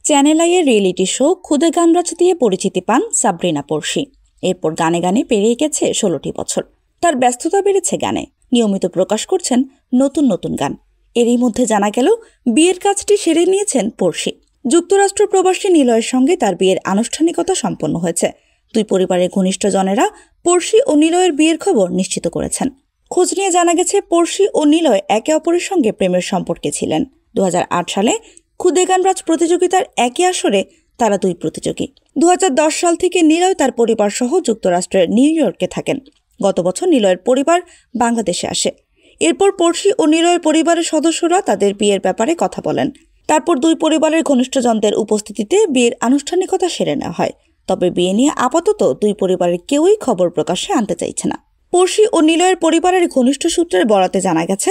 Channel আইয়ের reality show খুদে গানরাজ দিয়ে পরিচিতি পান সাবরিনা পড়শি। এরপর গানে গানে পেরিয়ে গেছে ১৬টি বছর। তার ব্যস্ততা বেড়েছে গানে, নিয়মিত প্রকাশ করছেন নতুন নতুন গান। এরই মধ্যে জানা গেল বিয়ের কাজটি সেরে নিয়েছেন পড়শি। যুক্তরাষ্ট্র প্রবাসী নিলয়ের সঙ্গে তার বিয়ের আনুষ্ঠানিকতা সম্পন্ন হয়েছে। দুই পরিবারের ঘনিষ্ঠজনেরা পড়শি ও নিলয়ের বিয়ের খবর নিশ্চিত করেছেন। খোঁজ নিয়ে জানা গেছে পড়শি ও নিলয় একে অপরের সঙ্গে প্রেমের সম্পর্কে ছিলেন। ২০০৮ সালে খুদে গানরাজ প্রতিযোগিতার একই আসরে তারা দুই প্রতিযোগী। ২০১০ সাল থেকে নিলয় তার পরিবার সহ যুক্তরাষ্ট্রের নিউ ইয়র্কে থাকেন। গত বছর নিলয়ের পরিবার বাংলাদেশে আসে। এরপর পড়শি ও নিলয়ের পরিবারের সদস্যরা তাদের বিয়ের ব্যাপারে কথা বলেন। তারপর দুই পরিবারের ঘনিষ্ঠজনদের উপস্থিতিতে বিয়ের আনুষ্ঠানিকতা সেরে নেওয়া হয়। তবে বিয়ে নিয়ে আপাতত দুই পরিবারের কেউই খবর প্রকাশ্যে আনতে চাইছে না। পড়শি ও নিলয়ের পরিবারের ঘনিষ্ঠ সূত্রের বরাতে জানা গেছে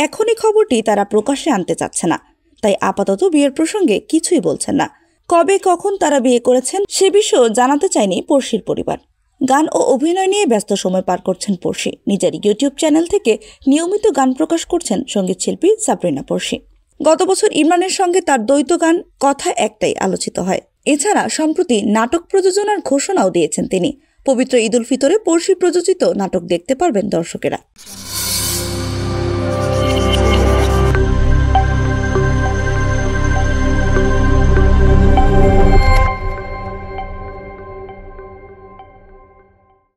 এখনই খবরটি তারা প্রকাশ্যে আনতে চাচ্ছে না, তাই আপাতত বিয়ের প্রসঙ্গে কিছুই বলছেন না। কবে কখন তারা বিয়ে করেছেন সে বিষয়েও জানাতে চায়নি পড়শির পরিবার। গান ও অভিনয় নিয়ে ব্যস্ত সময় পার করছেন পড়শি। নিজের ইউটিউব চ্যানেল থেকে নিয়মিত গান প্রকাশ করছেন সঙ্গীতশিল্পী সাবরিনা পড়শি। গত বছর ইমরানের সঙ্গে তার দ্বৈত গান কথা একটাই আলোচিত হয়। এছাড়া সম্প্রতি নাটক প্রযোজনার ঘোষণাও দিয়েছেন তিনি। পবিত্র ঈদ উল ফিতরে পড়শি প্রযোজিত নাটক দেখতে পারবেন দর্শকেরা।